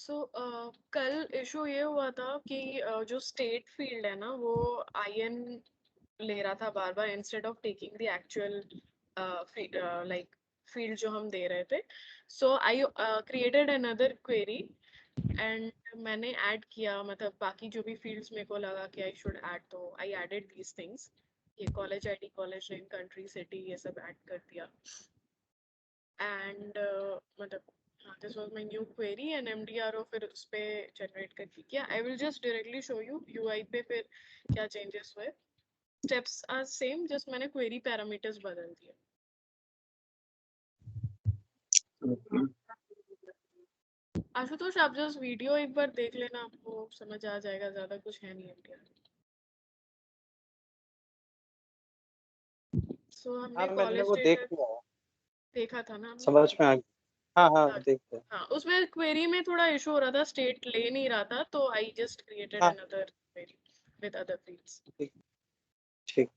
कल इशू ये हुआ था कि जो स्टेट फील्ड है ना वो आईएन ले रहा था बार बार instead of taking the actual like field जो हम दे रहे थे. So I created another query and मैंने ऐड किया, मतलब बाकी जो भी फील्ड्स मेरे को लगा कि आई शुड ऐड, तो आई एडेड दीज थिंग्स. ये college ID, college name, country, city, ये सब ऐड कर दिया. एंड मतलब हाँ, this was my new query and MDRO फिर उस पे जनरेट करके किया. I will just directly show you UI पे फिर क्या चेंजेस हुए. स्टेप्स आर सेम, जस्ट मैंने क्वेरी पैरामीटर्स बदल दिए. आशुतोष, आप जस्ट वीडियो एक बार देख लेना, आपको समझ आ जाएगा, ज्यादा कुछ है नहीं एमडीआर. सो हमने हाँ, मैंने कॉलेज वो देख डेटा लिया है, देखा था ना हमने. समझ में आ गया. हाँ हाँ, हाँ. देखते हैं. हाँ, उसमें क्वेरी में थोड़ा इशू हो रहा था, स्टेट ले नहीं रहा था, तो आई जस्ट क्रिएटेड हाँ, another query with other fields. ठीक. ठीक.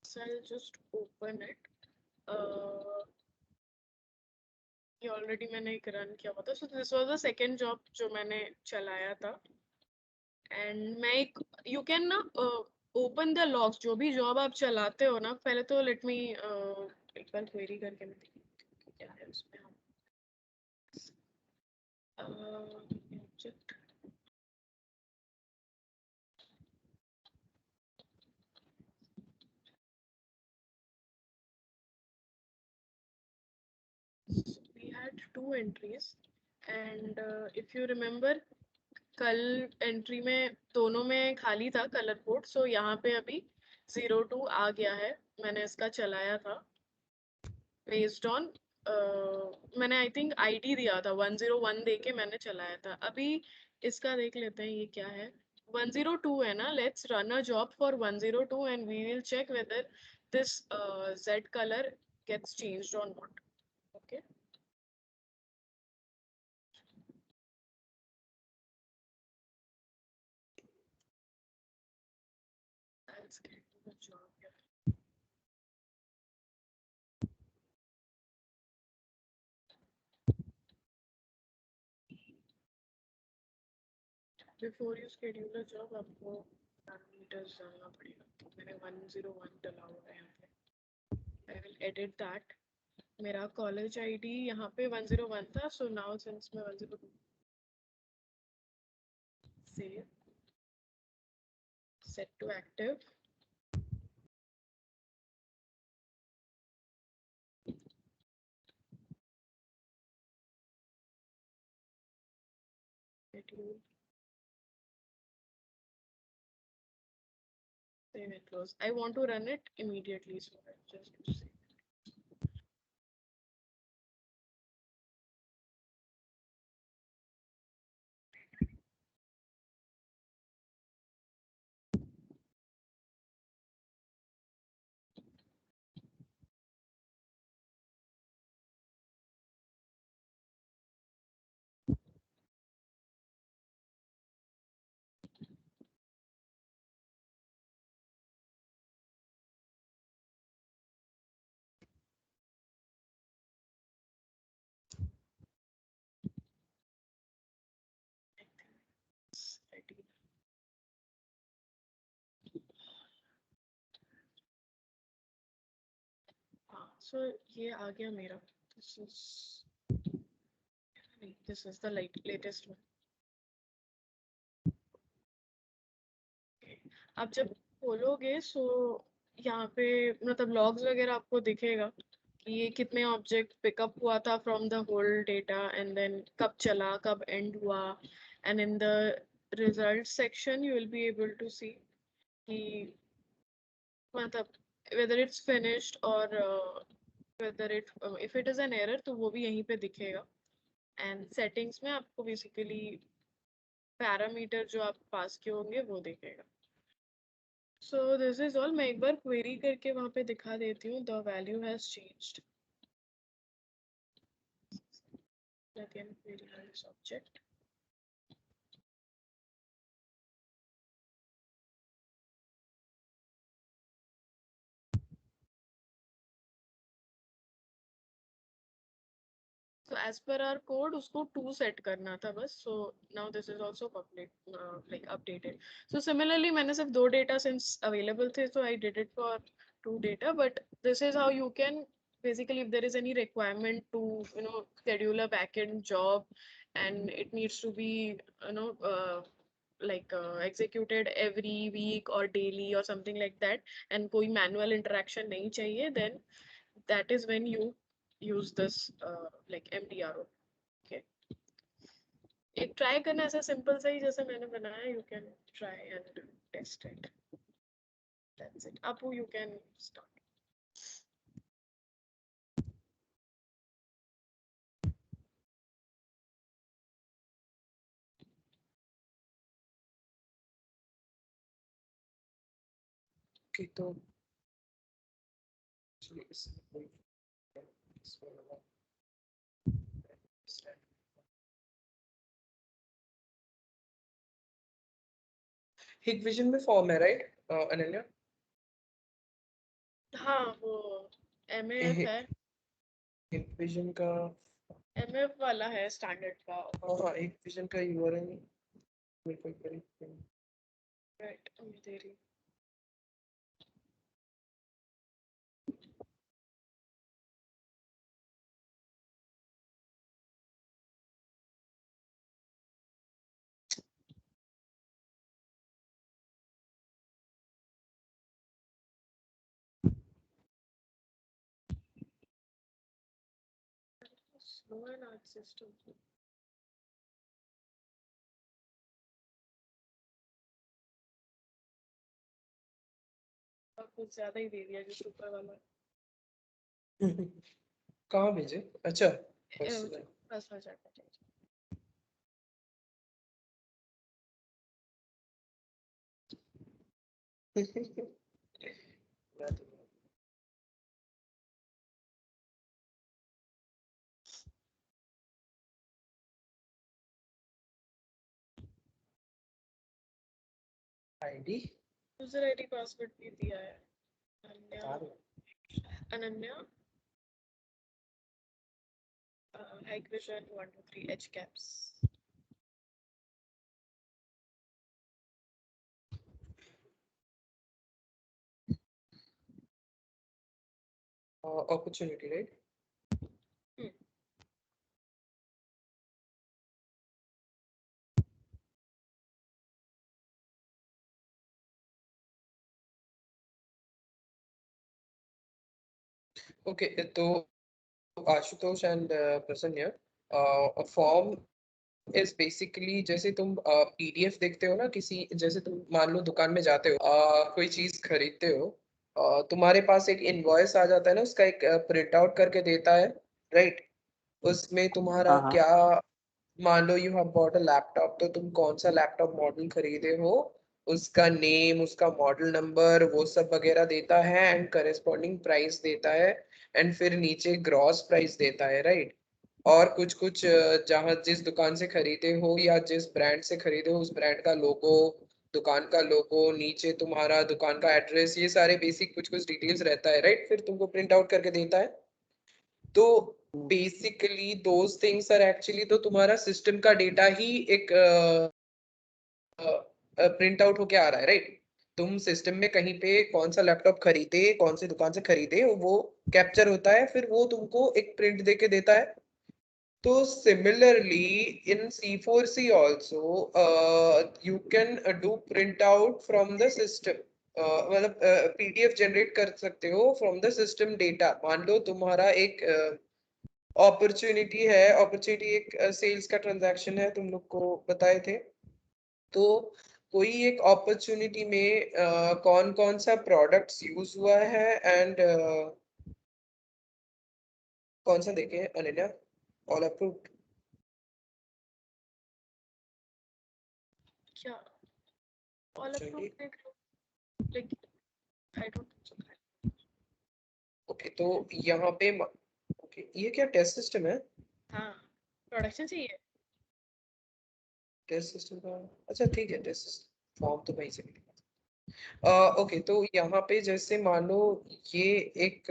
So I'll just open it. Uh, ये ऑलरेडी मैंने एक रन किया हुआ था. So this was the second job जो मैंने चलाया था. एंड मैं एक, यू कैन ना ओपन द लॉग्स, जो भी जॉब आप चलाते हो ना. पहले तो लेट मी एक बार क्वेरी करके मैं देखती क्या है उसमें. हम object we had two entries and if you remember कल एंट्री में दोनों में खाली था कलर कोड. सो यहाँ पे अभी 02 आ गया है. मैंने इसका चलाया था बेस्ड ऑन मैंने आई थिंक आईडी दिया था 101 दे के मैंने चलाया था. अभी इसका देख लेते हैं ये क्या है. 102 है ना. Let's run a job for 102 and we will check whether this jade colour gets changed or not. Okay. Let's get to the job here. Before you schedule a job आपको पैरामीटर्स डालना पड़ेगा. तो मैंने 101 डाला हुआ है यहाँ पे. I will edit that. मेरा कॉलेज आईडी यहाँ पे 101 था. सो नाउ सिंस मैं 102 save, set to active. Schedule, save and close. I want to run it immediately, so I just save. I think it's ready. हाँ, so ये आ गया मेरा. This is नहीं, this is the latest one. आप जब खोलोगे सो यहाँ पे मतलब लॉग्स वगैरह आपको दिखेगा कि ये कितने ऑब्जेक्ट पिकअप हुआ था from the whole data and then कब चला, कब एंड हुआ. And in the result section you will be able to see कि मतलब whether it's finished or whether it if it is an error तो वो भी यहीं पे दिखेगा. एंड सेटिंग्स में आपको बेसिकली पैरामीटर जो आप पास किए होंगे वो दिखेगा. So this is all. मैं एक बार क्वेरी करके वहां पे दिखा देती हूँ. The value has changed. again query on this object. So as per our code उसको 2 set करना था बस. So now this is also public, like updated. So similarly मैंने सिर्फ 2 data since available थे, so I did it for 2 data. But this is how you can basically, if there is any requirement to schedule a backend job and it needs to be executed every week or daily or something like that, and कोई manual interaction नहीं चाहिए, then that is when you use this like MDRO. Okay, एक try करना ऐसा simple सा ही जैसे मैंने बनाया. You can try and test it. That's it. Apu, you can start. Okay, तो Hikvision में फॉर्म है, राइट अनन्या? हाँ, वो MAF है. Hikvision का MAF वाला है स्टैंडर्ड का. हाँ, Hikvision का URL मेरे को करें. राइट, मैं दे रही. Slow and art system. और कुछ ज्यादा ही दे दिया जो ऊपर वाला. कहाँ भेजे? अच्छा, बस हो जाता है. आईडी यूजर आईडी पासवर्ड भी दिया है. Ananya Hikvision 123 H caps. opportunity, right? Okay, तो आशुतोष एंड प्रसन्न, फॉर्म इज बेसिकली जैसे तुम पीडीएफ देखते हो ना, किसी जैसे तुम मान लो दुकान में जाते हो, कोई चीज खरीदते हो, तुम्हारे पास एक इनवॉइस आ जाता है ना, उसका एक प्रिंट आउट करके देता है, राइट? उसमें तुम्हारा हाँ हाँ क्या, मान लो you have bought a laptop, तो तुम कौन सा लैपटॉप मॉडल खरीदे हो, उसका नेम, उसका मॉडल नंबर, वो सब वगैरह देता है, एंड करेस्पॉन्डिंग प्राइस देता है, एंड फिर नीचे ग्रॉस प्राइस देता है, राइट? और कुछ कुछ जहाँ जिस दुकान से खरीदे हो या जिस ब्रांड से खरीदे हो, उस ब्रांड का लोगो, दुकान का लोगो, नीचे तुम्हारा दुकान का एड्रेस, ये सारे बेसिक कुछ कुछ डिटेल्स रहता है, राइट? फिर तुमको प्रिंट आउट करके देता है. तो basically those things are actually, तो तुम्हारा सिस्टम का डेटा ही एक प्रिंट आउट होके आ रहा है, राइट? तुम सिस्टम में कहीं पे कौन सा लैपटॉप खरीदे, कौन सी दुकान से खरीदे, वो कैप्चर होता है, फिर वो तुमको एक प्रिंट देके देता है. तो similarly in C4C also you can do print out from the system, मतलब PDF जनरेट कर सकते हो from the system data. मान लो तुम्हारा एक अपॉर्चुनिटी है, अपॉर्चुनिटी एक सेल्स का ट्रांजैक्शन है, तुम लोग को बताए थे. तो कोई एक अपॉर्चुनिटी में कौन कौन सा प्रोडक्ट्स यूज हुआ है, एंड कौन सा देखे अनन्या, ऑल अप्रूव्ड? क्या all approved देख लो. Like I don't think so. Okay, तो यहाँ पे ओके, ये क्या टेस्ट सिस्टम है? हाँ, प्रोडक्शन चाहिए. टेस्ट सिस्टम का, अच्छा ठीक है, टेस्ट सिस्टम फॉर्म तो वहीं से मिलेगा. ओके, तो यहाँ पे जैसे मान लो ये एक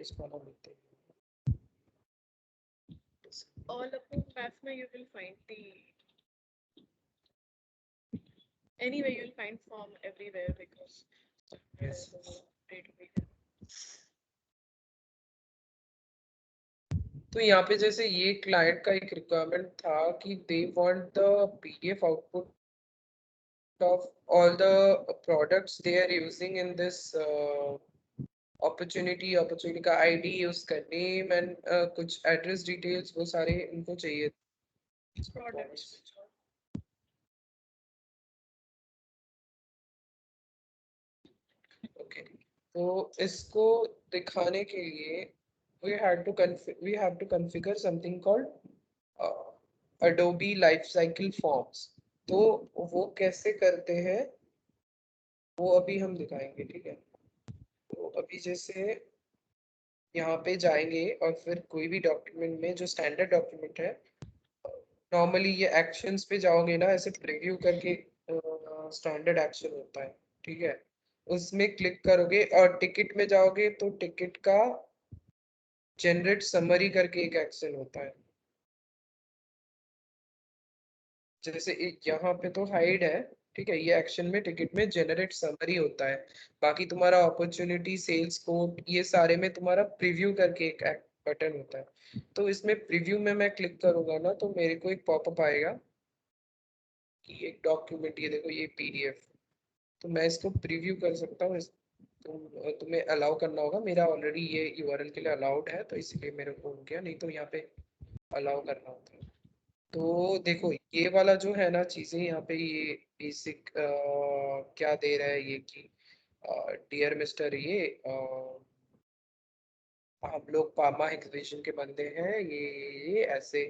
प्रैक्टिस वाला लेते हैं। All about math में you will find the anyway you'll find form everywhere because Yes. तो यहाँ पे जैसे ये क्लाइंट का एक रिक्वायरमेंट था कि they want the PDF output of all the products they are using in this opportunity का ID, उसका name and कुछ एड्रेस डिटेल्स वो सारे इनको चाहिए। products. ओके, तो इसको दिखाने के लिए we have to configure something called Adobe Lifecycle Forms। तो वो कैसे करते हैं वो अभी हम दिखाएंगे, ठीक है। तो अभी जैसे यहाँ पे जाएंगे और फिर कोई भी डॉक्यूमेंट में जो स्टैंडर्ड डॉक्यूमेंट है, नॉर्मली ये एक्शंस पे जाओगे ना, ऐसे प्रीव्यू करके स्टैंडर्ड एक्शन होता है, ठीक है। उसमें क्लिक करोगे और टिकट में जाओगे तो टिकट का जनरेट समरी करके एक एक्शन होता है। जैसे यहाँ पे तो हाइड है, ठीक है, ये एक्शन में टिकट में जनरेट समरी होता है। बाकी तुम्हारा अपॉर्चुनिटी, सेल्स कोड, ये सारे में तुम्हारा प्रीव्यू करके एक बटन होता है। तो इसमें प्रीव्यू में मैं क्लिक करूंगा ना तो मेरे को एक पॉपअप आएगा कि एक डॉक्यूमेंट, ये देखो ये पीडीएफ। तो मैं इसको प्रीव्यू कर सकता हूँ। तुम्हें अलाउ करना होगा, मेरा ऑलरेडी ये यूआरएल के लिए अलाउड है तो इसलिए मेरे को हो गया, नहीं तो यहाँ पे अलाउ करना होता है। तो देखो ये वाला जो है ना चीजें, यहाँ पे ये बेसिक क्या दे रहा है ये कि डियर मिस्टर, ये हम लोग पामा एग्जीबिशन के बंदे हैं, ये ऐसे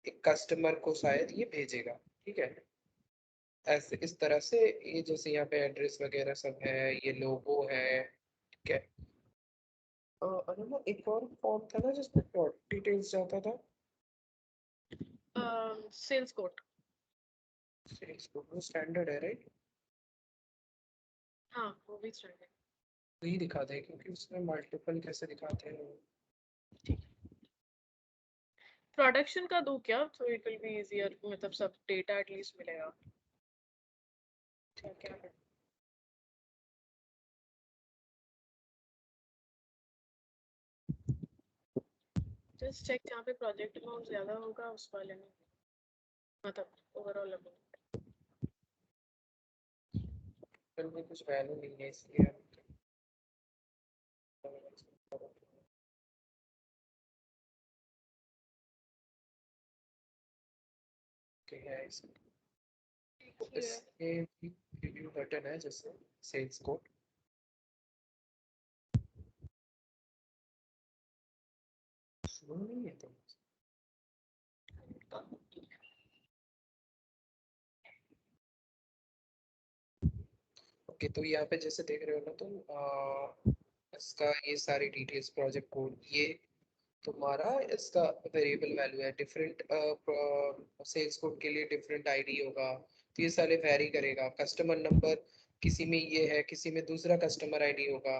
एक कस्टमर को शायद ये भेजेगा, ठीक है। ऐसे इस तरह से ये जैसे यहाँ पे एड्रेस वगैरह सब है, ये लोगो है, ठीक है। अरे वो एक और फॉर्म था ना जिसमें प्रोडक्ट डिटेल्स जाता था, Sales code. सेल्स कोड, वो स्टैंडर्ड है राइट? हाँ वो भी स्टैंडर्ड। वही दिखाते हैं क्योंकि उसमें मल्टीपल कैसे दिखाते हैं। प्रोडक्शन का दो क्या, तो इट विल बी इजियर, मतलब सब डेटा एटलीस्ट मिलेगा। क्या क्या है? जस्ट चेक जहाँ पे प्रोजेक्ट अमाउंट ज्यादा होगा उस वाले में, मतलब ओवरऑल अमाउंट। पर में कुछ वैल्यू नहीं है इसलिए है इसमें। इसमें भी प्रीव्यू बटन है जैसे सेल्स कोड। नहीं है तो ओके, तो यहाँ पे जैसे देख रहे हो ना तुम, इसका ये सारी डिटेल्स, प्रोजेक्ट कोड, ये तुम्हारा इसका वेरिएबल वैल्यू है। डिफरेंट सेल्स कोड के लिए डिफरेंट आईडी होगा, तो ये सारे वेरी करेगा। कस्टमर नंबर किसी में ये है, किसी में दूसरा कस्टमर आईडी होगा।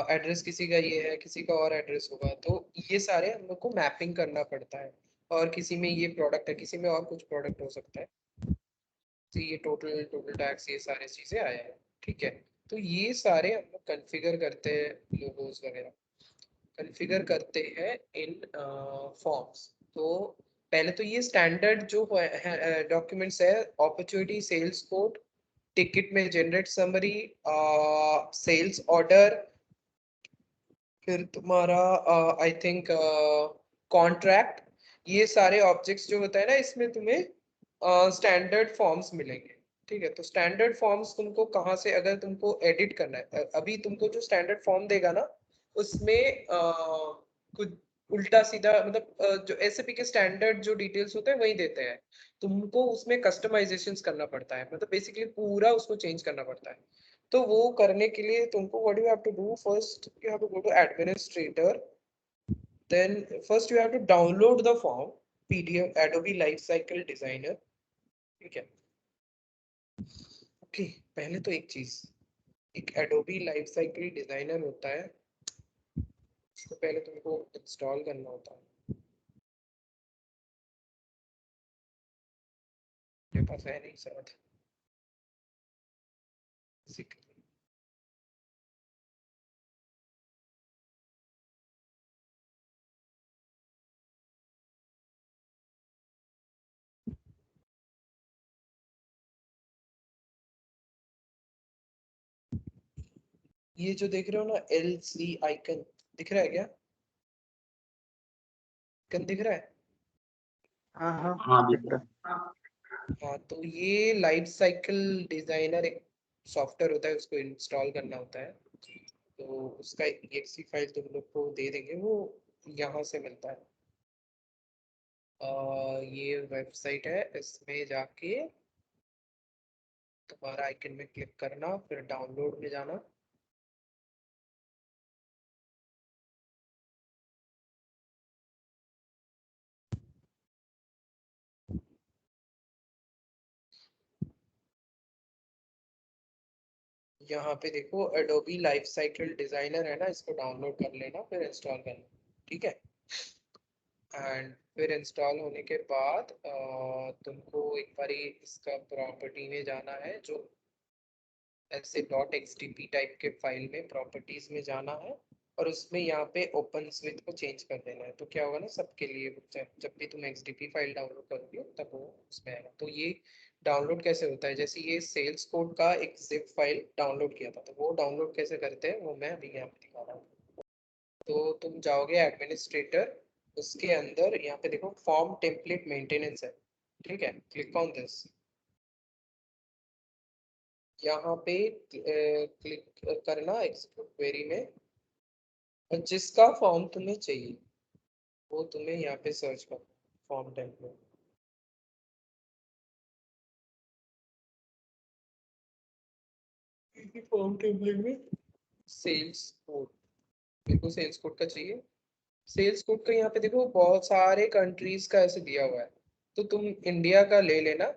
एड्रेस किसी का ये है, किसी का और एड्रेस होगा। तो ये सारे हम लोग को मैपिंग करना पड़ता है। और किसी में ये प्रोडक्ट है, किसी में और कुछ प्रोडक्ट हो सकता है। तो ये टोटल टैक्स, ये सारी चीजें आया है, ठीक है। तो ये सारे हम लोग कॉन्फ़िगर करते हैं, लोगोस वगैरह कॉन्फ़िगर करते हैं इन फॉर्म्स। तो पहले तो ये स्टैंडर्ड जो डॉक्यूमेंट्स है, अपॉर्चुनिटी, सेल्स कोड, टिकट में जनरेट समरी, सेल्स ऑर्डर, फिर तुम्हारा आई थिंक कॉन्ट्रैक्ट, ये सारे ऑब्जेक्ट्स जो होता है ना, इसमें तुम्हें स्टैंडर्ड फॉर्म्स मिलेंगे, ठीक है। तो स्टैंडर्ड फॉर्म्स तुमको कहाँ से, अगर तुमको एडिट करना है, अभी तुमको जो स्टैंडर्ड फॉर्म देगा ना उसमें कुछ उल्टा सीधा, मतलब जो एसएपी के स्टैंडर्ड जो डिटेल्स होते हैं वही देते हैं। तुमको उसमें कस्टमाइजेशंस करना पड़ता है, मतलब बेसिकली पूरा उसको चेंज करना पड़ता है। तो वो करने के लिए तुमको what you have to do, first you have to go to administrator, then first you have to download the form PDF Adobe Lifecycle Designer, ठीक है। ओके, पहले तो एक चीज, एक Adobe Lifecycle Designer होता है, इसको पहले तुमको इंस्टॉल करना होता है, मेरे पास है नहीं शायद। ये जो देख रहे हो ना LC आइकन दिख रहा है क्या? आइकन दिख रहा है? हाँ हाँ हाँ दिख रहा। हाँ, तो ये लाइफ साइकिल डिजाइनर एक सॉफ्टवेयर होता है, उसको इंस्टॉल करना होता है। तो उसका exe फाइल तुम लोग को दे देंगे, वो यहाँ से मिलता है। ये वेबसाइट है, इसमें जाके तुम्हारा आइकन में क्लिक करना, फिर डाउनलोड में जाना। यहाँ पे देखो Adobe लाइफ साइकिल डिजाइनर है ना, इसको डाउनलोड कर लेना, फिर इंस्टॉल करना, ठीक है। एंड फिर इंस्टॉल होने के बाद तुमको एक बारी इसका प्रॉपर्टी में जाना है, जो ऐसे .xdp टाइप के फाइल में प्रॉपर्टीज में जाना है, और उसमें यहाँ पे ओपन विथ को चेंज कर देना है। तो क्या होगा ना, सबके लिए जब भी तुम XDP फाइल डाउनलोड करोगे तब वो उसमें आएगा। तो ये डाउनलोड कैसे होता है, जैसे ये सेल्स कोड का एक जिप फाइल डाउनलोड किया था, तो वो डाउनलोड कैसे करते हैं वो मैं अभी यहाँ पे दिखा रहा हूँ। तो तुम जाओगे एडमिनिस्ट्रेटर, उसके अंदर यहाँ पे देखो फॉर्म टेम्पलेट मेंटेनेंस है, ठीक है। क्लिक ऑन दिस, यहाँ पे क्लिक करना एक्सपोर्ट क्वेरी में, और जिसका फॉर्म तुम्हें चाहिए वो तुम्हें यहाँ पे सर्च करना, फॉर्म टेम्पलेट। फॉर्म टेम्पलेट में सेल्स कोड, मेरे को सेल्स कोड का चाहिए। सेल्स कोड का यहाँ पे देखो बहुत सारे कंट्रीज का ऐसे दिया हुआ है, तो तुम इंडिया का ले लेना,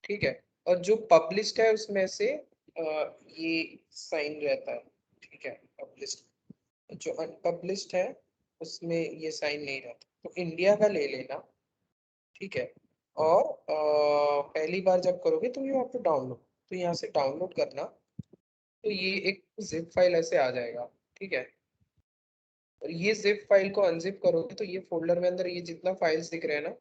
ठीक है। और जो पब्लिश्ड है उसमें से ये साइन रहता है, ठीक है, पब्लिश्ड। जो अनपब्लिश्ड है उसमें ये साइन नहीं रहता, तो इंडिया का ले लेना, ठीक है। और पहली बार जब करोगे तो ये वहाँ पे डाउनलोड, तो यहाँ से डाउनलोड करना, तो ये एक जिप फाइल ऐसे आ जाएगा, ठीक है। और ये जिप फाइल को अनजिप करोगे तो ये फोल्डर में अंदर ये जितना फाइल्स दिख रहे हैं ना,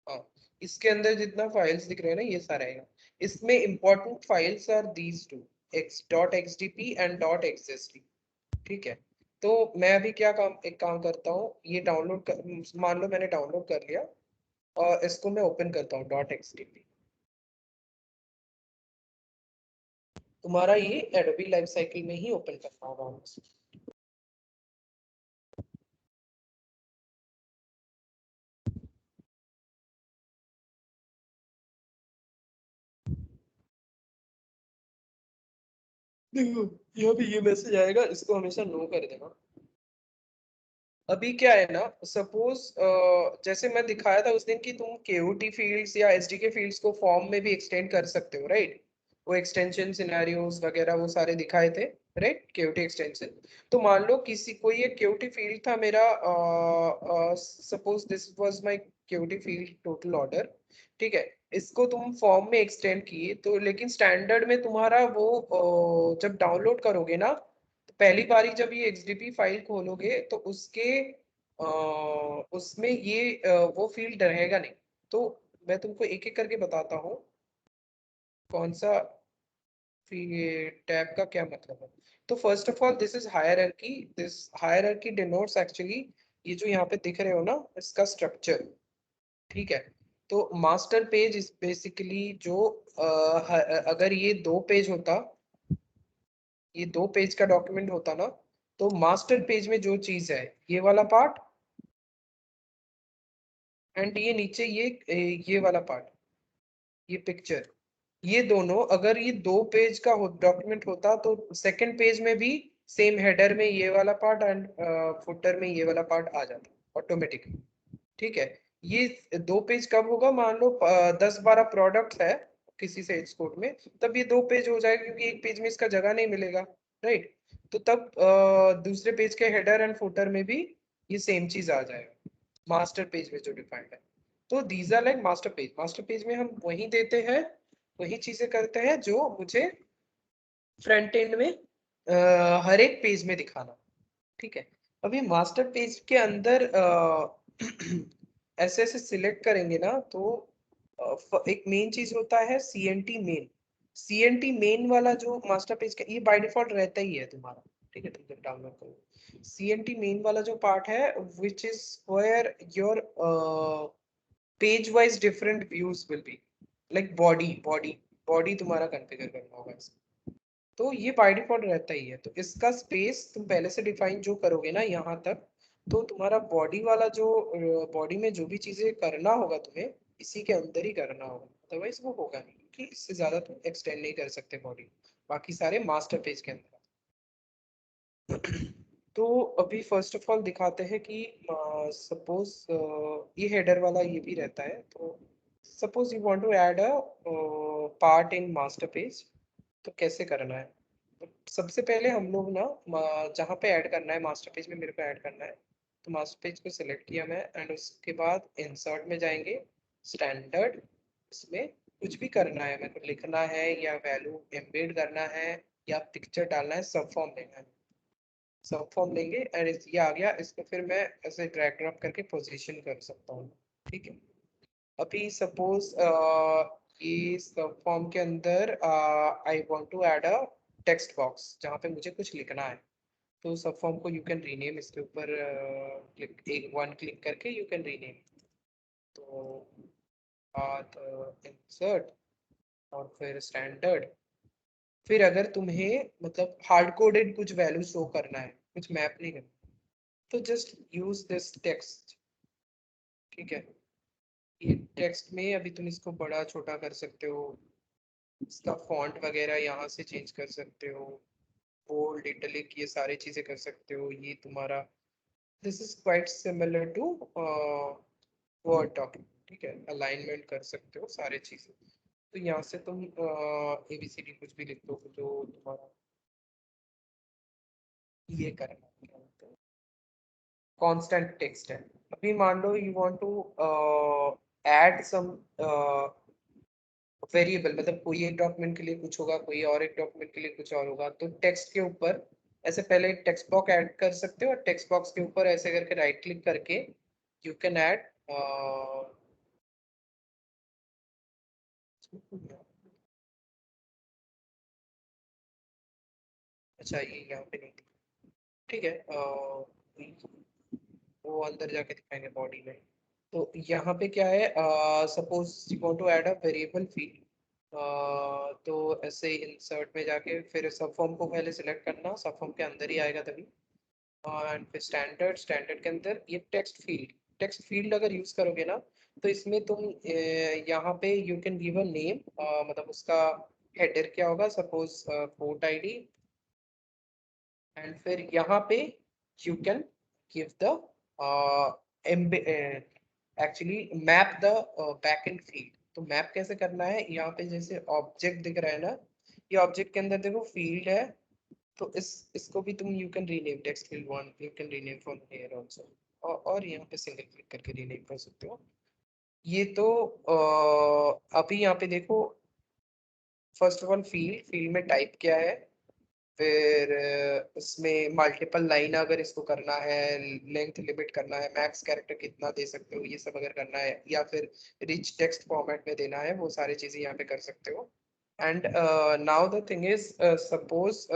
हाँ, इसके अंदर जितना फाइल्स दिख रहे हैं ना ये सारा है। इसमें important files are these two, .xdp and .xsd, ठीक है। तो मैं अभी क्या एक काम करता हूँ, ये डाउनलोड कर, मान लो मैंने डाउनलोड कर लिया, और इसको मैं ओपन करता हूँ .xdp। तुम्हारा ये एडोबी लाइफ साइकिल में ही ओपन करना होगा। देखो यहाँ पे ये मैसेज आएगा, इसको हमेशा नो कर देना। अभी क्या है ना, सपोज जैसे मैं दिखाया था उस दिन कि तुम KOT फील्ड्स या SDK फील्ड्स को फॉर्म में भी एक्सटेंड कर सकते हो, राइट। वो एक्सटेंशन सिनेरियोज वगैरह वो सारे दिखाए थे, राइट, KOT एक्सटेंशन। तो मान लो किसी कोई एक KOT फील्ड था मेरा, suppose this was my KOT field total order, ठीक है। इसको तुम फॉर्म में एक्सटेंड किए, तो लेकिन स्टैंडर्ड में तुम्हारा वो जब डाउनलोड करोगे ना, पहली बारी जब ये XDP फाइल खोलोगे तो उसमें ये वो फील्ड रहेगा नहीं। तो मैं तुमको एक एक करके बताता हूँ कौन सा टैब का क्या मतलब है। तो first of all this is hierarchy, this hierarchy denotes actually ये जो यहाँ पे दिख रहे हो ना इसका स्ट्रक्चर, ठीक है। तो मास्टर पेज इज बेसिकली जो अगर ये 2 पेज होता, ये 2 पेज का डॉक्यूमेंट होता ना, तो मास्टर पेज में जो चीज है ये वाला पार्ट, एंड ये नीचे ये वाला पार्ट, ये पिक्चर, ये दोनों अगर ये 2 पेज का डॉक्यूमेंट होता तो सेकंड पेज में भी सेम हेडर में ये वाला पार्ट एंड फुटर में ये वाला पार्ट आ जाता ऑटोमेटिकली, ठीक है। ये 2 पेज कब होगा, मान लो 10-12 प्रोडक्ट है किसी सेल्स कोड में, तब ये 2 पेज हो जाएगा, क्योंकि एक पेज में इसका जगह नहीं मिलेगा, राइट। तो तब दूसरे पेज के हेडर एंड फुटर में भी ये सेम चीज आ जाएगा मास्टर पेज में जो डिफाइंड है। तो these are like master page. Master page में हम वही देते हैं, वही चीजें करते हैं जो मुझे फ्रंट एंड में हर एक पेज में दिखाना, ठीक है। अभी मास्टर पेज के अंदर ऐसे ऐसे सिलेक्ट करेंगे ना, तो एक मेन चीज होता है CNT मेन। CNT मेन वाला जो मास्टर पेज का, ये बाय डिफॉल्ट रहता ही है तुम्हारा, ठीक है, तुम जब डाउनलोड करो। CNT मेन वाला जो पार्ट है, which is where your page wise different views will be, like body तुम्हारा कॉन्फ़िगर करना होगा इसमें। तो ये बाय डिफॉल्ट रहता ही है। तो इसका स्पेस तुम पहले से डिफाइन जो करोगे ना यहाँ तक, तो तुम्हारा बॉडी वाला जो बॉडी में जो भी चीजें करना होगा तुम्हें, इसी के अंदर ही करना होगा, अदरवाइज वो होगा नहीं, क्योंकि इससे ज्यादा तुम एक्सटेंड नहीं कर सकते बॉडी, बाकी सारे मास्टर पेज के अंदर। तो अभी फर्स्ट ऑफ ऑल दिखाते हैं कि सपोज ये हेडर वाला ये भी रहता है। तो suppose you want to add a part in master page, तो कैसे करना है। तो सबसे पहले हम लोग ना जहाँ पे ऐड करना है, मास्टर पेज में मेरे को ऐड करना है, तो मास्टर पेज को सिलेक्ट किया मैं, एंड उसके बाद इंसर्ट में जाएंगे, स्टैंडर्ड, इसमें कुछ भी करना है, मेरे को लिखना है या वैल्यू एम्बेड करना है या पिक्चर डालना है, सब फॉर्म लेना है, सब फॉर्म लेंगे, एंड ये आ गया। इसको फिर मैं ऐसे ड्रैग ड्रॉप करके पोजीशन कर सकता हूँ, ठीक है। अभी सपोज ये सब फॉर्म के अंदर I want to add a text box जहाँ पे मुझे कुछ लिखना है, तो सब फॉर्म को यू कैन रीनेम, इसके ऊपर क्लिक, एक वन क्लिक करके यू कैन रीनेम। तो बात इंसर्ट और फिर स्टैंडर्ड। फिर अगर तुम्हें मतलब हार्ड कोडेड कुछ वैल्यू शो करना है, कुछ मैप नहीं करना, तो जस्ट यूज दिस टेक्स्ट, ठीक है। ये टेक्स्ट में अभी तुम इसको बड़ा छोटा कर सकते हो, इसका फॉन्ट वगैरह यहाँ से चेंज कर सकते हो, बोल्ड इटैलिक ये सारी चीजें कर सकते हो। ये तुम्हारा this is quite similar to word document, ठीक है। अलाइनमेंट कर सकते हो सारी चीजें। तो यहाँ से तुम ABCD कुछ भी लिख दो जो तुम्हारा ये करना क्या बोलते हैं, कांस्टेंट टेक्स्ट है। अभी मान लो you want to add some variable, मतलब कोई एक डॉक्यूमेंट के लिए कुछ होगा, कोई और एक डॉक्यूमेंट के लिए कुछ और होगा, तो टेक्स्ट के ऊपर ऐसे पहले टेक्स्ट बॉक्स ऐड कर सकते हो, और टेक्स्ट बॉक्स के ऊपर ऐसे करके राइट क्लिक करके यू कैन ऐड, अच्छा ये यहाँ पे नहीं, ठीक है, वो अंदर जाके दिखाएंगे बॉडी में। तो यहाँ पे क्या है, suppose you want to add a variable field, तो ऐसे इंसर्ट में जाके फिर सब फॉर्म को पहले सिलेक्ट करना, सब फॉर्म के अंदर ही आएगा तभी, एंड फिर स्टैंडर्ड, स्टैंडर्ड के अंदर ये टेक्स्ट फील्ड, टेक्स्ट फील्ड अगर यूज करोगे ना, तो इसमें तुम यहाँ पे you can give a name, मतलब उसका हेडर क्या होगा, सपोज पोर्ट आईडी, एंड फिर यहाँ पे you can give the actually map the backend field. तो मैप कैसे करना है, यहाँ पे जैसे ऑब्जेक्ट दिख रहा है ना, ये ऑब्जेक्ट के अंदर देखो फील्ड है, तो इसको भी तुम you can rename text field 1, you can rename from here also, और यहाँ पे सिंगल क्लिक करके रीनेम कर सकते हो। ये तो अभी यहाँ पे देखो, first of all field, field में टाइप क्या है, फिर इसमें मल्टीपल लाइन अगर इसको करना है, लेंथ लिमिट करना है, मैक्स कैरेक्टर कितना दे सकते हो, ये सब अगर करना है, या फिर रिच टेक्स्ट फॉर्मेट में देना है, वो सारी चीजें यहाँ पे कर सकते हो। And now the thing is, suppose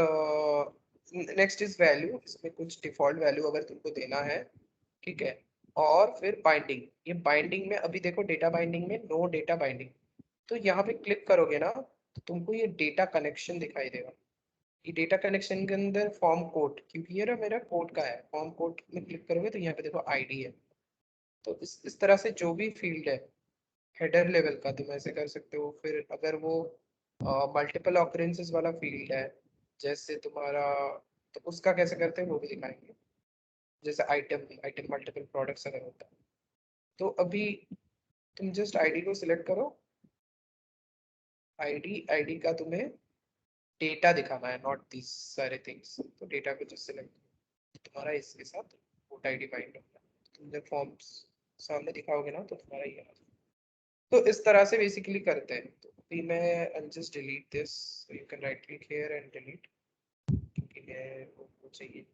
next is value, इसमें कुछ डिफॉल्ट वैल्यू अगर तुमको देना है, ठीक है। और फिर बाइंडिंग, ये बाइंडिंग में अभी देखो डेटा बाइंडिंग में नो डेटा बाइंडिंग, तो यहाँ पे क्लिक करोगे ना, तो तुमको ये डेटा कनेक्शन दिखाई देगा। ये डेटा कनेक्शन के अंदर फॉर्म कोड, क्योंकि ये ना मेरा कोड का है, फॉर्म कोड में क्लिक करोगे तो यहाँ पे देखो आईडी है। तो इस तरह से जो भी फील्ड है हेडर लेवल का तुम ऐसे कर सकते हो। फिर अगर वो मल्टीपल ऑकरेंसेस वाला फील्ड है, जैसे तुम्हारा, तो उसका कैसे करते हैं वो भी दिखाएंगे, जैसे आइटम, आइटम मल्टीपल प्रोडक्ट्स अगर होता है, तो अभी तुम जस्ट आईडी को सिलेक्ट करो, आईडी का तुम्हें डेटा दिखाना है, नॉट दिस सारे थिंग्स। तो डेटा को जस्ट सिलेक्ट, तुम्हारा इसके साथ वोट आईडी बाइंड होगा। तुम जब फॉर्म्स सामने दिखाओगे ना तो तुम्हारा ये आ जाएगा। तो इस तरह से बेसिकली करते हैं। तो अभी मैं I just delete this, you can write click here and delete, क्योंकि वो चाहिए।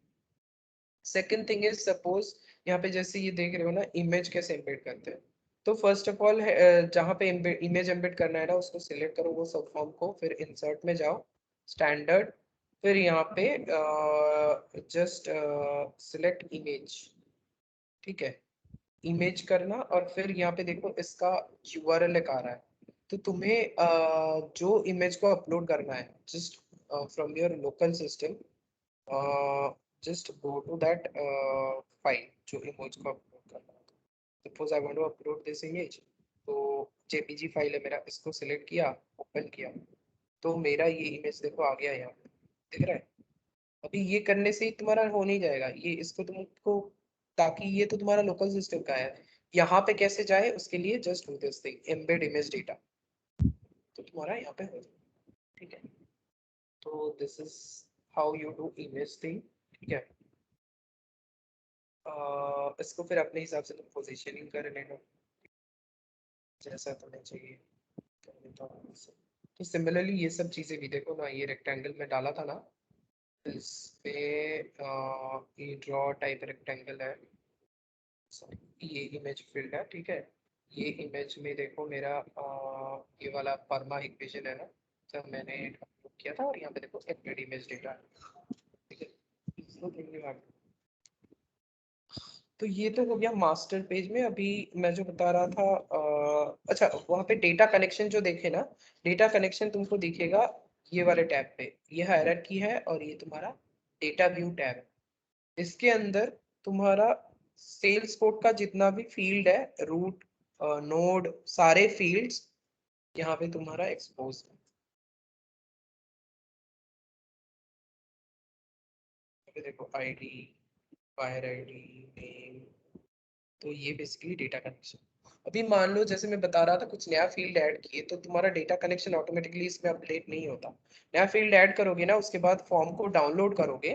सेकंड थिंग इज, सपोज यहाँ पे जैसे ये देख रहे हो ना, इमेज कैसे एम्बेड करते हैं। तो फर्स्ट ऑफ ऑल जहाँ पे इमेज एम्बेड करना है ना, उसको सिलेक्ट करो वो सब फॉर्म को, फिर इंसर्ट में जाओ, स्टैंडर्ड, फिर यहाँ पे जस्ट सिलेक्ट इमेज, ठीक है, इमेज करना, और फिर यहाँ पे देखो इसका यूआरएल एक आ रहा है। तो तुम्हें जो इमेज को अपलोड करना है, just from your local system, just go to that file जो इमेज को अपलोड करना है। Suppose I want to upload this image, तो जेपीजी फाइल है मेरा, इसको सिलेक्ट किया, ओपन किया, तो मेरा ये इमेज देखो आ गया यहाँ पे, दिख रहा है। अभी ये करने से ही तुम्हारा हो नहीं जाएगा, ये इसको तुमको, ताकि ये तो तुम्हारा लोकल सिस्टम का है, यहाँ पे कैसे जाए उसके लिए just do this thing, embed image data, तो तुम्हारा यहाँ पे हो जाएगा, ठीक है। तो this is how you do image thing, ठीक है। इसको फिर अपने हिसाब से तुम पोजीशनिंग कर लेना जैसा तुम्हें चाहिए कर लेता हूँ। तो सिमिलरली ये सब चीजें भी देखो ना, ये रेक्टेंगल में डाला था ना, इस पे ये ड्रॉ टाइप रेक्टेंगल है, ये इमेज फील्ड है, ठीक है। ये इमेज में देखो मेरा ये वाला परमा इक्वेशन है ना, तो मैंने अपलोड किया था, और यहाँ पे देखो एम्बेड इमेज डेटा है, ठीक है। इसको धन्यवाद। तो ये तो हो गया मास्टर पेज में। अभी मैं जो बता रहा था, अच्छा वहाँ पे डेटा कनेक्शन जो देखे ना, डेटा कनेक्शन तुमको दिखेगा ये वाले टैब पे, ये हायरार्की है और ये तुम्हारा डेटा व्यू टैब है। इसके अंदर तुम्हारा सेल्स कोड का जितना भी फील्ड है, रूट, नोड, सारे फील्ड्स यहाँ पे तुम्हारा एक्सपोज है। अभी देखो आईडी, फायर आईडी, नेम, तो ये बेसिकली डेटा कनेक्शन। अभी मान लो जैसे मैं बता रहा था, कुछ नया फील्ड ऐड किए, तो तुम्हारा डेटा कनेक्शन ऑटोमेटिकली इसमें अपडेट नहीं होता। नया फील्ड ऐड करोगे ना, उसके बाद फॉर्म को डाउनलोड करोगे,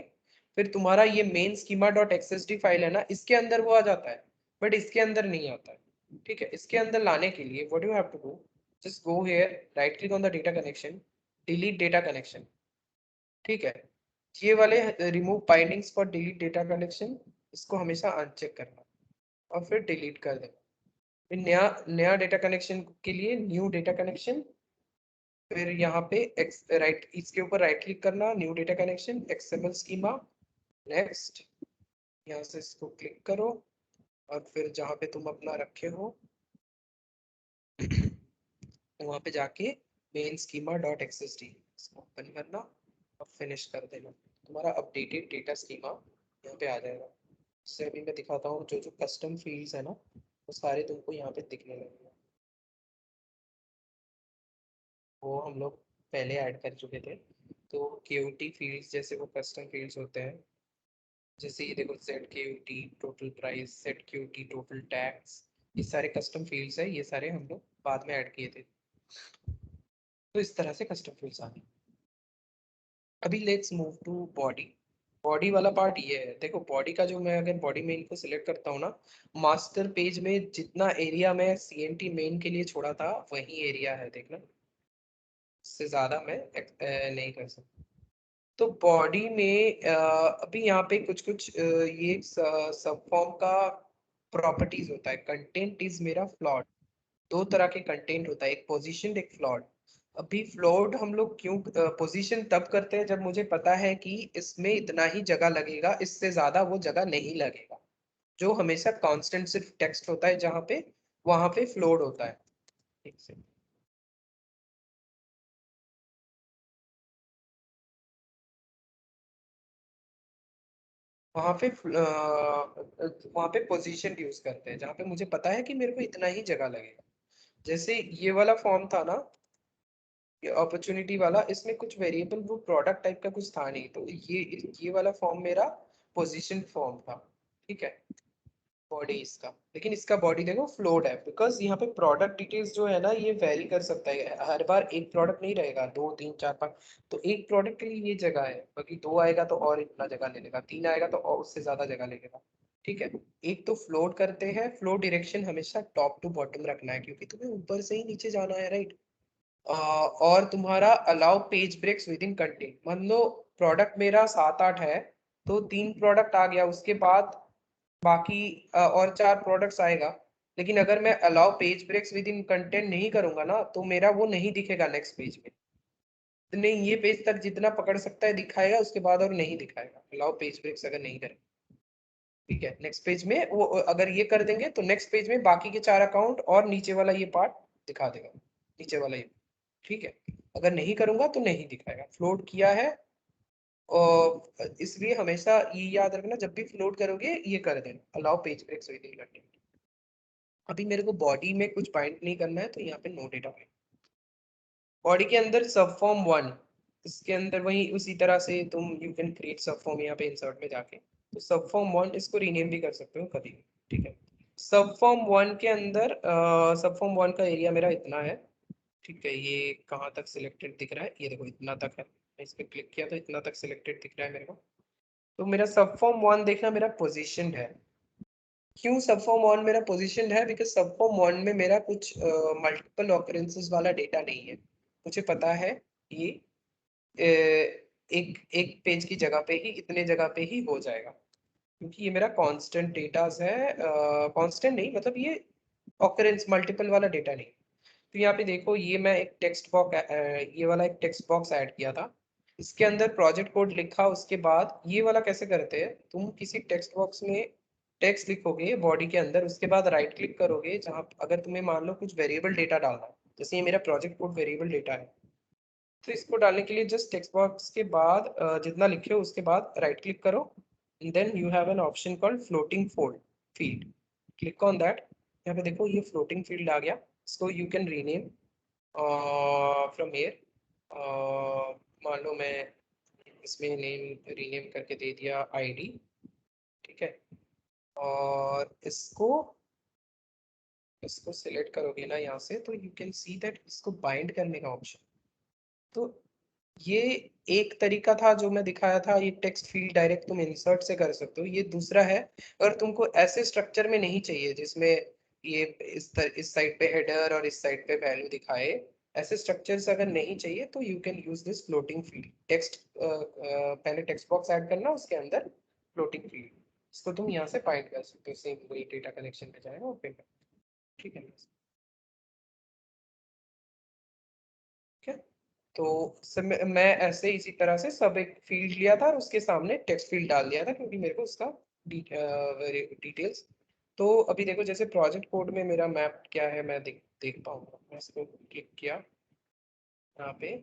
फिर तुम्हारा ये मेन स्कीमा डॉट एक्सएसडी फाइल है ना, इसके अंदर वो आ जाता है, बट इसके अंदर नहीं आता है, ठीक है। इसके अंदर लाने के लिए what you have to do, just go here, right click on the data connection, delete data connection, ठीक है। ये वाले remove bindings for delete data connection, इसको हमेशा अनचेक करना और फिर डिलीट कर देना। फिर नया नया डेटा कनेक्शन के लिए न्यू डेटा कनेक्शन, फिर यहाँ पे राइट, इसके ऊपर राइट क्लिक करना, new data connection, XML schema, next, यहाँ से इसको क्लिक करो, और फिर जहाँ पे तुम अपना रखे हो वहाँ पे जाके मेन स्कीमा डॉट एक्सएसडी इसको ओपन करना और फिनिश कर देना, तुम्हारा अपडेटेड डेटा स्कीमा यहाँ पे आ जाएगा। इससे अभी मैं दिखाता हूँ, जो जो कस्टम फील्ड्स है ना, वो सारे तुमको यहाँ पे दिखने लगेंगे। वो हम लोग पहले ऐड कर चुके थे। तो केओटी फील्ड्स जैसे वो कस्टम फील्ड्स होते हैं, जैसे ये देखो set KOT total price, set KOT total tax, ये सारे कस्टम फील्ड्स है, ये सारे हम लोग बाद में ऐड किए थे। तो इस तरह से कस्टम फील्ड्स आ गए। अभी let's move to body. Body वाला पार्ट ये है, देखो बॉडी का जो, मैं अगर बॉडी मेन को सिलेक्ट करता हूँ ना, मास्टर पेज में जितना एरिया मैं सीएनटी मेन के लिए छोड़ा था वही एरिया है, देखना, इससे ज्यादा मैं नहीं कर सकता। तो बॉडी में अभी यहाँ पे कुछ कुछ ये सब फॉर्म का प्रॉपर्टीज होता है। कंटेंट इज मेरा फ्लॉट, दो तरह के कंटेंट होता है, एक पोजीशन, एक फ्लॉट। अभी फ्लॉट हम लोग क्यों पोजीशन तब करते हैं जब मुझे पता है कि इसमें इतना ही जगह लगेगा, इससे ज्यादा वो जगह नहीं लगेगा। जो हमेशा कांस्टेंट सिर्फ टेक्स्ट होता है जहाँ पे, वहां पे फ्लोट होता है, ठीक से। वहां पे वहां पे पोजीशन यूज करते हैं जहाँ पे मुझे पता है कि मेरे को इतना ही जगह लगेगा। जैसे ये वाला फॉर्म था ना, ये अपॉर्चुनिटी वाला, इसमें कुछ वेरिएबल वो प्रोडक्ट टाइप का कुछ था नहीं, तो ये वाला फॉर्म मेरा पोजीशन फॉर्म था, ठीक है। बॉडी इसका, लेकिन इसका बॉडी देखो फ्लोट है, बिकॉज यहाँ पे प्रोडक्ट डिटेल्स जो है ना ये वेरी कर सकता है, हर बार एक प्रोडक्ट नहीं रहेगा, 2 3 4 5, तो एक प्रोडक्ट के लिए ये जगह है, बाकी 2 आएगा तो और इतना जगह ले लेगा, 3 आएगा तो और उससे ज्यादा जगह ले लेगा। ठीक है, एक तो फ्लोट करते हैं, फ्लो डायरेक्शन हमेशा टॉप टू बॉटम रखना है क्योंकि तुम्हें ऊपर से ही नीचे जाना है, राइट। और तुम्हारा allow page breaks within content, मान लो प्रोडक्ट मेरा 7 8 है, तो 3 प्रोडक्ट आ गया, उसके बाद बाकी और 4 प्रोडक्ट्स आएगा, लेकिन अगर मैं allow page breaks within content नहीं करूंगा ना तो मेरा वो नहीं दिखेगा नेक्स्ट पेज में, तो नहीं ये पेज तक जितना पकड़ सकता है दिखाएगा, उसके बाद और नहीं दिखाएगा अलाउ पेज ब्रेक्स अगर नहीं करें। ठीक है, नेक्स्ट पेज में वो अगर ये कर देंगे तो नेक्स्ट पेज में बाकी के 4 अकाउंट और नीचे वाला ये पार्ट दिखा देगा, नीचे वाला ये। ठीक है, अगर नहीं करूंगा तो नहीं दिखाएगा, फ्लोट किया है। और इसलिए हमेशा ये याद रखना, जब भी फ्लोट करोगे ये कर देना allow page breaks within content. अभी मेरे को बॉडी में कुछ बाइंड नहीं करना है, तो यहाँ पे नो डेटा है। बॉडी के अंदर सब फॉर्म 1, इसके अंदर वही उसी तरह से तुम यू कैन क्रिएट सब फॉर्म यहाँ पे इंसर्ट में जाके, तो सब फॉर्म 1 इसको रीनेम भी कर सकते हो कभी भी। ठीक है, सब फॉर्म 1 के अंदर सब फॉर्म 1 का एरिया मेरा इतना है। ठीक है, ये कहाँ तक सिलेक्टेड दिख रहा है, ये देखो इतना तक है, मैं इस पर क्लिक किया तो इतना तक सिलेक्टेड दिख रहा है मेरे को। तो मेरा सब फॉर्म 1 देखना मेरा पोजीशन है। क्यों सब फॉर्म 1 मेरा पोजीशन है, बिकॉज सब फॉर्म 1 में मेरा कुछ मल्टीपल ऑकरेंसेस वाला डेटा नहीं है, मुझे पता है ये एक एक पेज की जगह पे ही इतने जगह पे ही हो जाएगा, क्योंकि ये मेरा कांस्टेंट डेटास है, कांस्टेंट नहीं मतलब ये ऑकरेंस मल्टीपल वाला डेटा नहीं। तो यहाँ पे देखो ये मैं एक टेक्स्ट बॉक्स, ये वाला एक टेक्स्ट बॉक्स ऐड किया था, इसके अंदर प्रोजेक्ट कोड लिखा, उसके बाद ये वाला कैसे करते हैं, तुम किसी टेक्स्ट बॉक्स में टेक्स्ट लिखोगे बॉडी के अंदर, उसके बाद राइट क्लिक करोगे, जहाँ अगर तुम्हें मान लो कुछ वेरिएबल डेटा डालना है, जैसे ये मेरा प्रोजेक्ट कोड वेरिएबल डेटा है, तो इसको डालने के लिए जस्ट टेक्स्ट बॉक्स के बाद जितना लिखे हो उसके बाद राइट क्लिक करो, then you have an option called floating fold field, click on that. यहाँ पे देखो ये फ्लोटिंग फील्ड आ गया, इसको you can rename from here. मान लो मैं इसमें नेम रीनेम करके दे दिया आईडी। ठीक है, और इसको इसको सिलेक्ट करोगे ना यहाँ से, तो यू कैन सी दैट इसको बाइंड करने का ऑप्शन, तो ये एक तरीका था जो मैं दिखाया था, ये टेक्स्ट फील्ड डायरेक्ट तुम इंसर्ट से कर सकते हो। ये दूसरा है, अगर तुमको ऐसे स्ट्रक्चर में नहीं चाहिए जिसमें ये इस साइड पे हेडर और इस साइड पे वैल्यू दिखाए, ऐसे स्ट्रक्चर्स अगर नहीं चाहिए तो you can use this floating field text, पहले टेक्स्ट बॉक्स ऐड करना, उसके अंदर फ्लोटिंग फील्ड, इसको तुम यहाँ से फाइंड कर सकते हो, सेम वही डेटा कलेक्शन में जाएगा और फिर। ठीक है, ठीक है, तो सब मैं ऐसे इसी तरह से सब एक फील्ड लिया था और उसके सामने टेक्स्ट फील्ड डाल दिया था, क्योंकि मेरे को उसका डिटेल्स। तो अभी देखो जैसे प्रोजेक्ट कोड में मेरा मैप क्या है, मैं देख पाऊंगा, मैं इसको क्लिक किया यहाँ पे,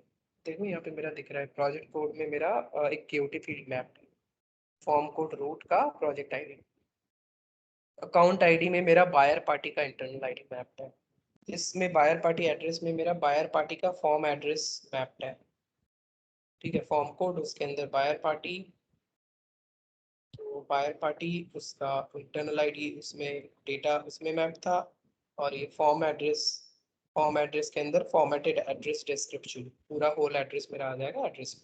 देखो यहाँ पे मेरा दिख रहा है प्रोजेक्ट कोड में मेरा एक KOT field map, form code root का प्रोजेक्ट आईडी, अकाउंट आईडी में मेरा बायर पार्टी का इंटरनल आईडी मैप्ड है, इसमें बायर पार्टी एड्रेस में मेरा बायर पार्टी का फॉर्म एड्रेस मैप्ड है। ठीक है, फॉर्म कोड उसके अंदर बायर पार्टी, तो बायर पार्टी उसका इंटरनल आईडी उसमें डेटा उसमें मैप था, और ये फॉर्म एड्रेस के अंदर फॉर्मेटेड एड्रेस डिस्क्रिप्शन, पूरा होल एड्रेस मेरा आ जाएगा एड्रेस।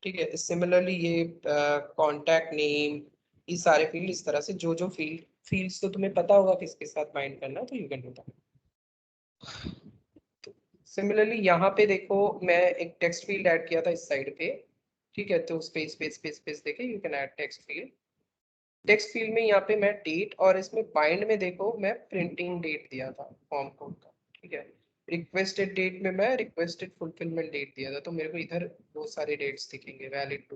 ठीक है, सिमिलरली ये कॉन्टैक्ट नेम, ये सारे फील्ड इस तरह से जो जो फील्ड्स तो तुम्हें पता होगा किसके साथ बाइंड करना है, तो you can do that. Similarly यहाँ पे देखो मैं एक टेक्स्ट फील्ड ऐड किया था इस साइड पे। ठीक है, तो स्पेस स्पेस स्पेस स्पेस देखे you can add text field, text field में यहाँ पे मैं डेट, और इसमें बाइंड में देखो मैं प्रिंटिंग डेट दिया था फॉर्म कोड का। ठीक है, रिक्वेस्टेड डेट में मैं रिक्वेस्टेड फुलफिलमेंट डेट दिया था, तो मेरे को इधर बहुत सारे डेट्स दिखेंगे वैलिड टू।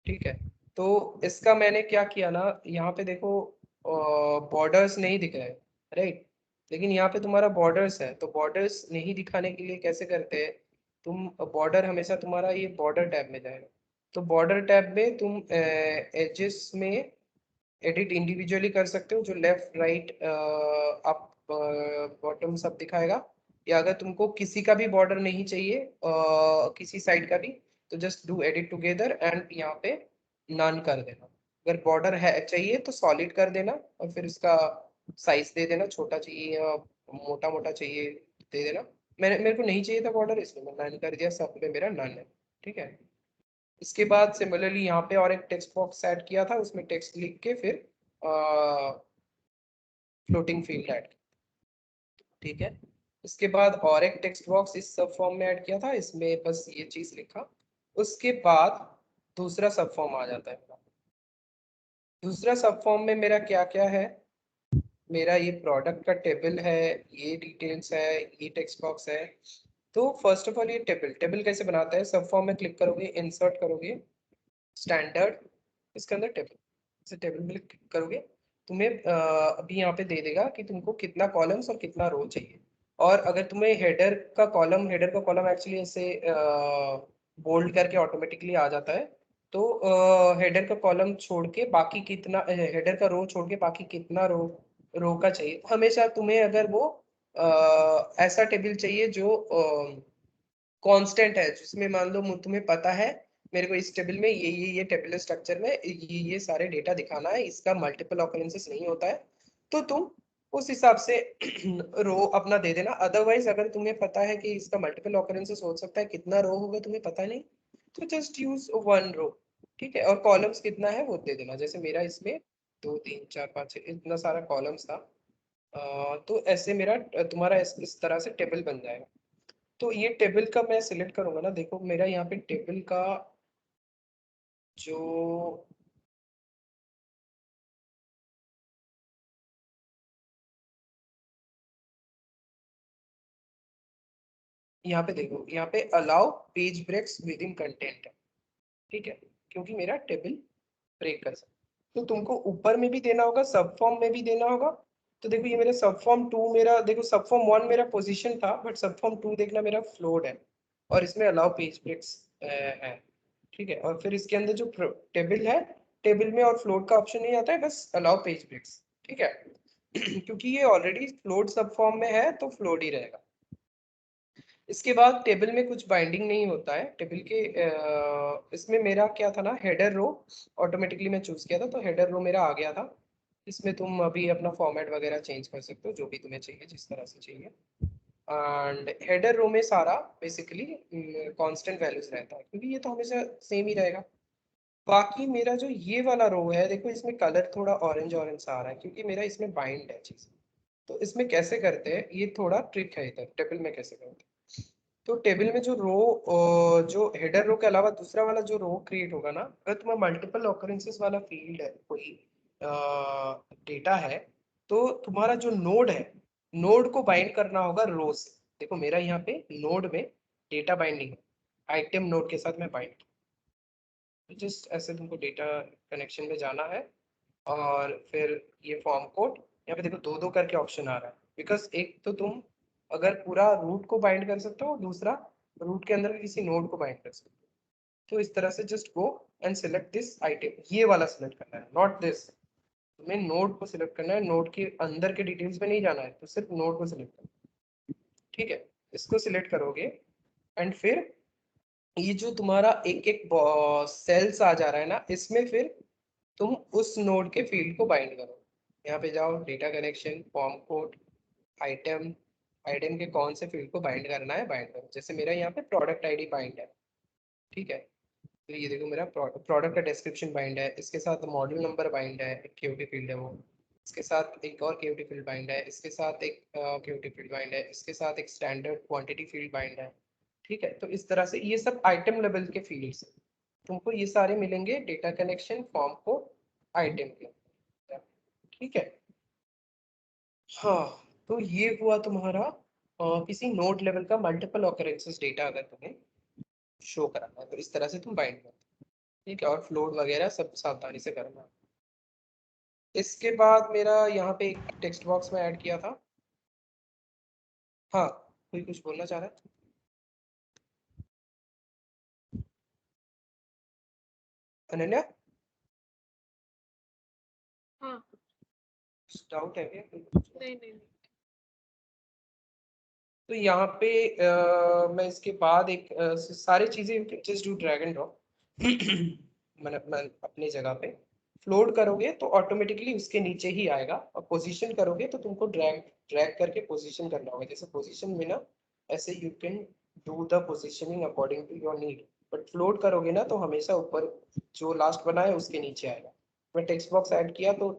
ठीक है, तो इसका मैंने क्या किया ना, यहाँ पे देखो बॉर्डर्स नहीं दिख रहे, राइट, लेकिन यहाँ पे तुम्हारा बॉर्डर्स है, तो बॉर्डर्स नहीं दिखाने के लिए कैसे करते हैं, तुम बॉर्डर हमेशा तुम्हारा ये बॉर्डर टैब में जाएगा, तो बॉर्डर टैब में तुम एजेस में एडिट इंडिविजुअली कर सकते हो, जो लेफ्ट राइट अप बॉटम सब दिखाएगा, या अगर तुमको किसी का भी बॉर्डर नहीं चाहिए किसी साइड का भी, तो just do edit together and यहाँ पे नन कर देना, अगर बॉर्डर है चाहिए तो सॉलिड कर देना और फिर उसका साइज दे देना, छोटा चाहिए या मोटा मोटा चाहिए दे देना। मेरे को नहीं चाहिए था बॉर्डर, इसलिए मैं नन कर दिया, सब पे मेरा नन है। ठीक है, इसके बाद सिमिलरली यहाँ पे और एक टेक्स्ट बॉक्स ऐड किया था, उसमें टेक्स्ट लिख के फिर फ्लोटिंग फील्ड ऐड। ठीक है, इसके बाद और एक टेक्स्ट बॉक्स इस सब फॉर्म में ऐड किया था, इसमें बस ये चीज लिखा। उसके बाद दूसरा सब फॉर्म आ जाता है मेरा। दूसरा सब फॉर्म में मेरा क्या क्या है, मेरा ये प्रोडक्ट का टेबल है, ये डिटेल्स है, ये टेक्स्ट बॉक्स है। तो फर्स्ट ऑफ ऑल ये टेबल टेबल कैसे बनाता है, सब फॉर्म में क्लिक करोगे, इंसर्ट करोगे, स्टैंडर्ड, इसके अंदर टेबल, इसे टेबल में क्लिक करोगे, तुम्हें अभी यहाँ पे दे देगा कि तुमको कितना कॉलम्स और कितना रो चाहिए। और अगर तुम्हें हेडर का कॉलम एक्चुअली ऐसे बोल्ड करके ऑटोमेटिकली आ जाता है, तो हेडर का कॉलम छोड़ के बाकी कितना, हेडर का रो छोड़ के बाकी कितना रो का चाहिए। हमेशा तुम्हें अगर वो ऐसा टेबल चाहिए जो कांस्टेंट है, जिसमें मान लो तुम्हें पता है मेरे को इस टेबल में ये टेबुलर स्ट्रक्चर में ये सारे डेटा दिखाना है, इसका मल्टीपल ऑकरेंसेस नहीं होता है, तो तुम उस हिसाब से रो अपना दे देना। अदरवाइज अगर तुम्हें पता है कि इसका मल्टीपल ऑकरेंसेस हो सकता है, कितना रो होगा तुम्हें पता नहीं, तो जस्ट यूज वन रो। ठीक है, और कॉलम्स कितना है वो दे देना, जैसे मेरा इसमें 2 3 4 5 6 इतना सारा कॉलम्स था। तो ऐसे मेरा तुम्हारा इस तरह से टेबल बन जाएगा। तो ये टेबल का मैं सिलेक्ट करूंगा ना, देखो मेरा यहाँ पे टेबल का जो यहाँ पे देखो, यहाँ पे allow page breaks within content है। ठीक है, क्योंकि मेरा टेबल ब्रेक कर सकता, तो तुमको ऊपर में भी देना होगा, सब फॉर्म में भी देना होगा। तो देखो ये मेरा सब फॉर्म 2, मेरा देखो सब फॉर्म 1 मेरा पोजीशन था, बट सब फॉर्म 2 देखना मेरा फ्लोट है, और इसमें अलाउ पेज ब्रेक्स है। ठीक है, और फिर इसके अंदर जो टेबल है, टेबल में और फ्लोट का ऑप्शन नहीं आता है, बस अलाउ पेज ब्रेक्स। ठीक है क्योंकि ये ऑलरेडी फ्लोट सब फॉर्म में है तो फ्लोट ही रहेगा। इसके बाद टेबल में कुछ बाइंडिंग नहीं होता है टेबल के, इसमें मेरा क्या था ना, हेडर रो ऑटोमेटिकली मैं चूज किया था, तो हेडर रो मेरा आ गया था। इसमें तुम अभी अपना फॉर्मेट वगैरह चेंज कर सकते हो, जो भी तुम्हें चाहिए जिस तरह से चाहिए। एंड हेडर रो में सारा बेसिकली कांस्टेंट वैल्यूज रहता है, क्योंकि ये तो हमेशा सेम ही रहेगा। बाकी मेरा जो ये वाला रो है, देखो इसमें कलर थोड़ा ऑरेंज ऑरेंज सा आ रहा है, क्योंकि मेरा इसमें बाइंड है चीज। तो इसमें कैसे करते हैं, ये थोड़ा ट्रिक है, इधर टेबल में कैसे करते हैं। तो टेबल में जो जो हेडर रो के अलावा दूसरा वाला जो रो क्रिएट होगा ना, अगर तुम्हें मल्टीपल ऑकरेंसेस वाला फील्ड है, कोई डेटा है, तो तुम्हारा जो नोड है, नोड को बाइंड करना होगा रो से। देखो मेरा यहाँ पे नोड में डेटा बाइंडिंग है, आइटम नोड के साथ मैं बाइंड, जस्ट ऐसे तुमको डेटा कनेक्शन में जाना है, और फिर ये फॉर्म कोड, यहाँ पे देखो दो दो करके ऑप्शन आ रहा है, बिकॉज एक तो तुम अगर पूरा रूट को बाइंड कर सकते हो, दूसरा रूट के अंदर किसी नोड को बाइंड कर सकते हो। तो इस तरह से just go and select this item, ये वाला सिलेक्ट करना है, नॉट दिस। तुम्हें नोड को सिलेक्ट करना है, नोड के अंदर के डिटेल्स में नहीं जाना है, तो सिर्फ नोड को सिलेक्ट करना है। ठीक है, इसको सिलेक्ट करोगे, एंड फिर ये जो तुम्हारा एक एक सेल्स आ जा रहा है ना, इसमें फिर तुम उस नोड के फील्ड को बाइंड करो। यहाँ पे जाओ, data connection, form code, item, item के कौन से फील्ड को बाइंड करना है बाइंड करो, जैसे मेरा यहाँ पे प्रोडक्ट आईडी बाइंड है। ठीक है, तो ये देखो मेरा प्रोडक्ट का डिस्क्रिप्शन बाइंड है, इसके साथ मॉड्यूल नंबर बाइंड है, एक क्यूटी फील्ड है वो, इसके साथ एक और क्यूटी फील्ड बाइंड है, इसके साथ एक क्यूटी फील्ड बाइंड है, इसके साथ एक स्टैंडर्ड क्वांटिटी फील्ड बाइंड है। ठीक है, तो इस तरह से ये सब आइटम लेवल के फील्ड्स हैं, तुमको ये सारे मिलेंगे डेटा कनेक्शन, फॉर्म को, आइटम के। ठीक है, हाँ, तो ये हुआ तुम्हारा किसी नोड लेवल का मल्टीपल ऑकरेंसेस डेटा अगर तुम्हें शो कराना है, तो इस तरह से तुम बाइंड करते हो। ठीक है, और फ्लोट वगैरह सब सावधानी से करना। इसके बाद मेरा यहाँ पे एक टेक्स्ट बॉक्स में ऐड किया था। हाँ, कोई कुछ बोलना चाह रहा है? अनन्या, हाँ। डाउट है क्या कोई? नहीं नहीं नहीं। तो यहाँ पे मैं इसके बाद एक सारी चीजें just do drag and drop मैं अपनी जगह पे फ्लोट करोगे तो ऑटोमेटिकली उसके नीचे ही आएगा, और पोजीशन करोगे तो तुमको ड्रैग ड्रैग करके पोजीशन करना होगा। जैसे पोजीशन में ना, ऐसे you can do the positioning according to your need, but float करोगे ना तो हमेशा ऊपर जो लास्ट बना है उसके नीचे आएगा। मैं टेक्स्ट बॉक्स ऐड किया तो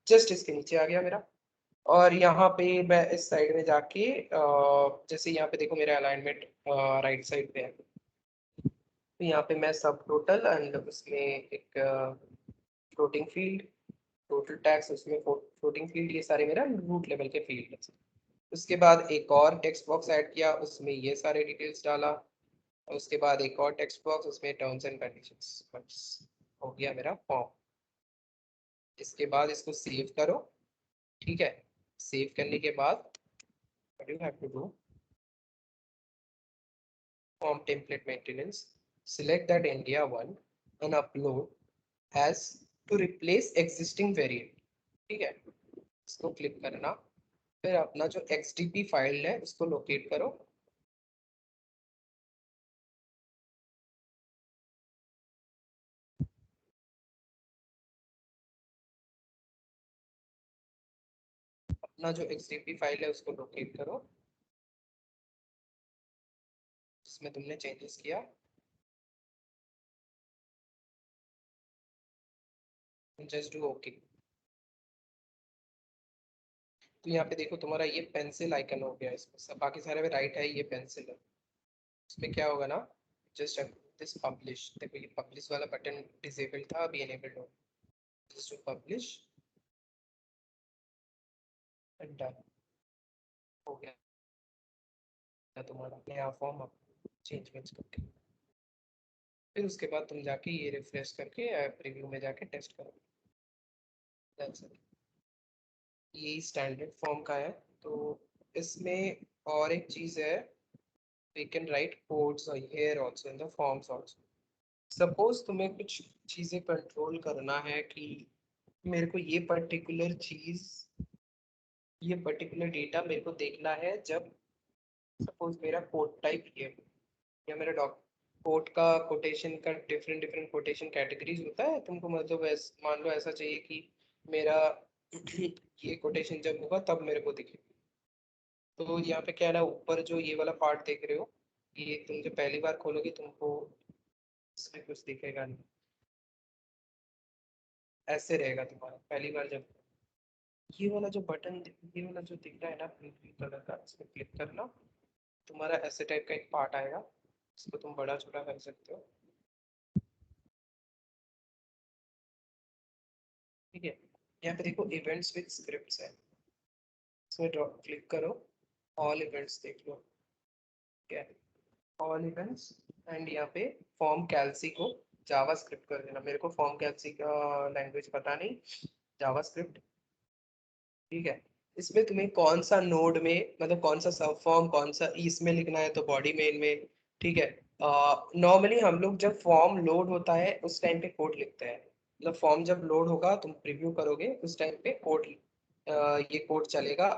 जस्ट इसके नीचे आ गया मेरा। और यहाँ पे मैं इस साइड में जाके जैसे यहाँ पे देखो मेरा अलाइनमेंट राइट साइड पे है, तो यहाँ पे मैं सब टोटल एंड उसमें एक फ्लोटिंग फील्ड, टोटल टैक्स, उसमें फ्लोटिंग फील्ड, ये सारे मेरा रूट लेवल के फील्ड है। उसके बाद एक और टेक्स्ट बॉक्स ऐड किया, उसमें ये सारे डिटेल्स डाला। और उसके बाद एक और टेक्स्ट बॉक्स, उसमें टर्म्स एंड कंडीशंस। बस हो गया मेरा फॉर्म। इसके बाद इसको सेव करो, ठीक है। सेव करने के बाद what you have to do, form template maintenance, select that India one and upload as to replace existing variant, ठीक है। इसको क्लिक करना, फिर अपना जो XDP फाइल है उसको लोकेट करो, अपना जो XDP फाइल है उसको लोकेट करो जिसमें तुमने चेंजेस किया। Just do okay. तो यहाँ पे देखो तुम्हारा ये पेंसिल आइकन हो गया, इसमें सब बाकी सारे में राइट है, ये पेंसिल है। इसमें क्या होगा ना, जस्ट दिस पब्लिश, देखो ये पब्लिश वाला बटन डिसेबल्ड था, अभी इनेबल्ड हो। Just do publish and done, हो गया तुम्हारा नया फॉर्म अब चेंज करके। फिर उसके बाद तुम जाके ये रिफ्रेश करके प्रीव्यू में जाके टेस्ट करो। That's it. ये स्टैंडर्ड फॉर्म का है। तो इसमें और एक चीज़ है, we can write codes here also in the forms also. Suppose तुम्हें कुछ चीज़ें कंट्रोल करना है कि मेरे को ये पर्टिकुलर डेटा मेरे को देखना है, जब सपोज मेरा कोड टाइप ये है, या मेरा डॉक कोड का कोटेशन का डिफरेंट डिफरेंट कोटेशन कैटेगरीज होता है, तुमको मतलब मान लो ऐसा चाहिए कि मेरा ये कोटेशन जब होगा तब मेरे को दिखे। तो यहाँ पे क्या है ना, ऊपर जो ये वाला पार्ट देख रहे हो, ये तुम जब पहली बार खोलोगे तुमको इसमें कुछ दिखेगा नहीं, ऐसे रहेगा तुम्हारा पहली बार जब ये वाला जो बटन, ये वाला जो दिख रहा है ना ब्लू कलर का, इस पर क्लिक करना, तुम्हारा ऐसे टाइप का एक पार्ट आएगा, इसको तुम बड़ा छोटा कर सकते हो, ठीक है। यहाँ पे देखो इवेंट्स विद स्क्रिप्ट्स है, इसमें क्लिक करो, ऑल इवेंट्स देख लो, क्या है ऑल इवेंट्स, एंड यहाँ पे फॉर्म कैल्सी को जावा स्क्रिप्ट कर देना। मेरे को फॉर्म कैल्सी का लैंग्वेज पता नहीं, जावा स्क्रिप्ट, ठीक है। इसमें तुम्हें कौन सा नोड में, मतलब कौन सा सब फॉर्म कौन सा इसमें लिखना है, तो बॉडी मेन में, ठीक है। नॉर्मली हम लोग जब फॉर्म लोड होता है उस टाइम पे कोड लिखते हैं, मतलब फॉर्म जब लोड होगा तुम प्रीव्यू करोगे उस टाइम पे कोड, ये कोड चलेगा।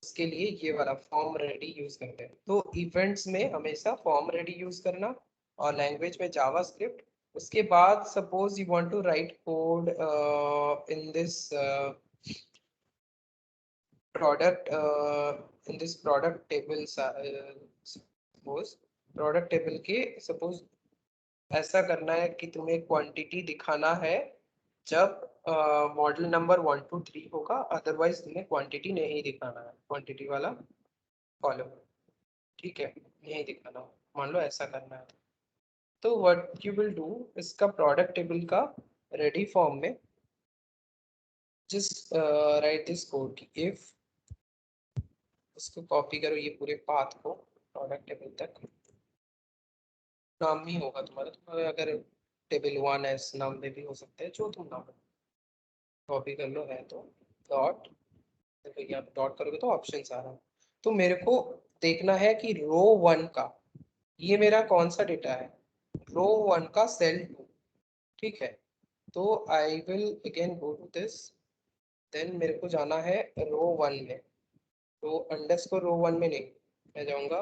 उसके लिए ये वाला फॉर्म रेडी यूज करते हैं। तो इवेंट्स में हमेशा फॉर्म रेडी यूज करना, और लैंग्वेज में जावा स्क्रिप्ट। उसके बाद suppose you want to write code in this product in this product table, suppose product table के suppose ऐसा करना है कि तुम्हें क्वांटिटी दिखाना है जब मॉडल नंबर 1 2 3 होगा, अदरवाइज तुम्हें क्वांटिटी नहीं दिखाना है, क्वांटिटी वाला कॉलम, ठीक है, नहीं दिखाना। मान लो ऐसा करना है, तो व्हाट यू विल डू, इसका प्रोडक्ट टेबल का रेडी फॉर्म में just right this code, if, उसको कॉपी करो ये पूरे पाथ को प्रोडक्ट टेबल तक, नाम ही होगा तुम्हारा, तुम्हारा अगर टेबल 1 नाम में भी हो सकता है, जो तुम नाम कॉपी कर लो है तो डॉट, देखो यहाँ डॉट करोगे तो ऑप्शन आ रहा है। तो मेरे को देखना है कि रो 1 का ये मेरा कौन सा डेटा है, रो 1 का सेल 2, ठीक है। तो I will again go to this, then मेरे को जाना है रो 1 में, तो अंडरस्कोर रो 1 में नहीं, मैं जाऊंगा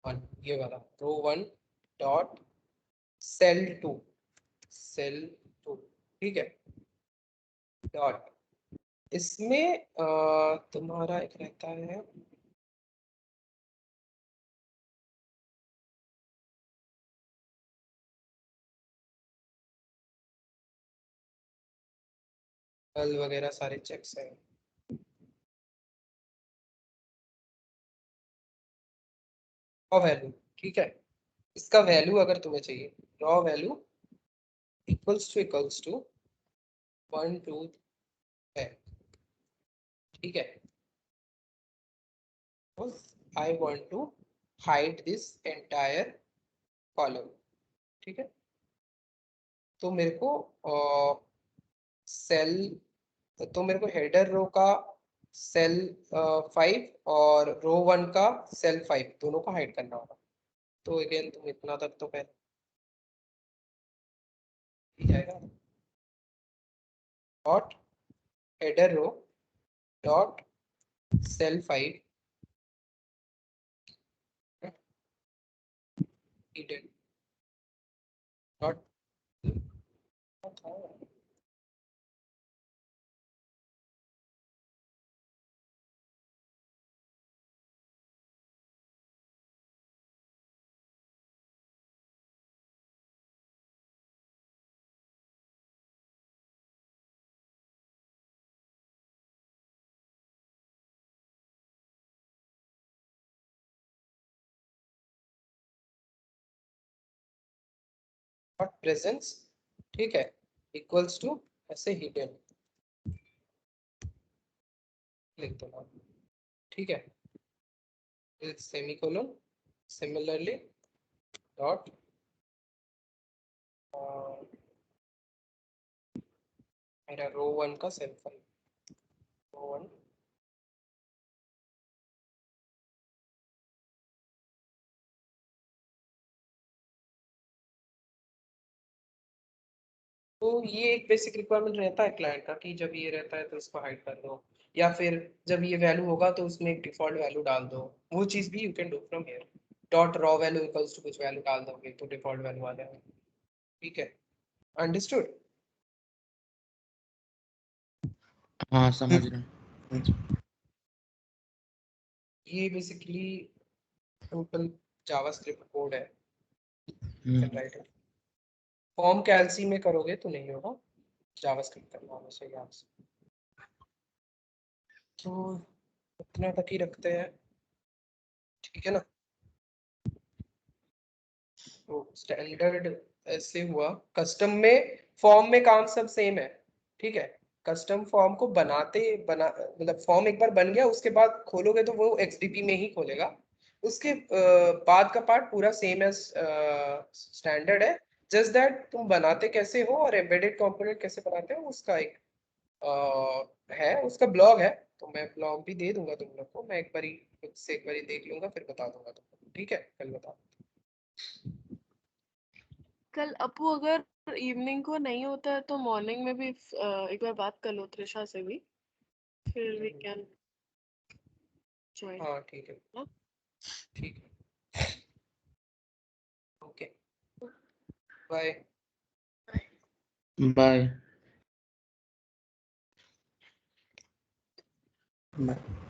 1, ये वाला रो 1 डॉट सेल 2, सेल 2, ठीक है, डॉट। इसमें तुम्हारा एक रहता है कल वगैरह सारे चेक्स हैं। रॉ वैल्यू, ठीक है, इसका वैल्यू अगर तुम्हें चाहिए, रॉ वैल्यू इक्वल्स टू 1 2 है, ठीक है। I want to hide this entire column, ठीक है। तो मेरे को सेल तो मेरे को हेडर रो का सेल 5 और रो 1 का सेल 5 दोनों को हाइड करना होगा। तो अगेन तुम इतना तक तो पहले जाएगा, dot header row dot cell 5 hidden dot presence, ठीक है, इक्वल्स टू ऐसे हिडन लिख देना, ठीक है। सेमीकोलन सिमिलरली डॉट मेरा रो 1 का सेल 5 रो 1 तो ये एक बेसिक रिक्वायरमेंट रहता है क्लाइंट का कि जब ये रहता है तो इसको हाइड कर दो, या फिर जब ये वैल्यू होगा तो उसमें एक डिफॉल्ट वैल्यू डाल दो। वो चीज भी you can do from here, dot raw value equals to कुछ वैल्यू डाल दोगे तो डिफॉल्ट वैल्यू आ जाएगा, ठीक है। अंडरस्टूड? हाँ समझ रहे हैं। ये बेसिकली टोटल जावास्क्रिप्ट कोड है, राइट है। फॉर्म कैल्सी में करोगे तो नहीं होगा, जावास्क्रिप्ट करना होना चाहिए आपसे। तो इतना तक ही रखते हैं, ठीक है ना। तो स्टैंडर्ड ऐसे हुआ, कस्टम में फॉर्म में काम सब सेम है, ठीक है। कस्टम फॉर्म को मतलब फॉर्म एक बार बन गया उसके बाद खोलोगे तो वो XDP में ही खोलेगा। उसके बाद का पार्ट पूरा सेम एज स्टैंडर्ड है, जस्ट दैट तुम बनाते कैसे हो और एम्बेडेड कंपोनेंट कैसे बनाते हो उसका एक है, उसका ब्लॉग है। तो मैं ब्लॉग भी दे दूंगा तुम लोग को, मैं एक बारी खुद से एक बारी देख लूंगा फिर बता दूंगा तुमको, ठीक है, कल बता। कल अपू अगर इवनिंग को नहीं होता है तो मॉर्निंग में भी एक बार बात कर लो त्रिशा से भी, फिर वी कैन ज्वाइन हाँ ठीक है, ना। ठीक है, ओके, बाय। बाय। बाय।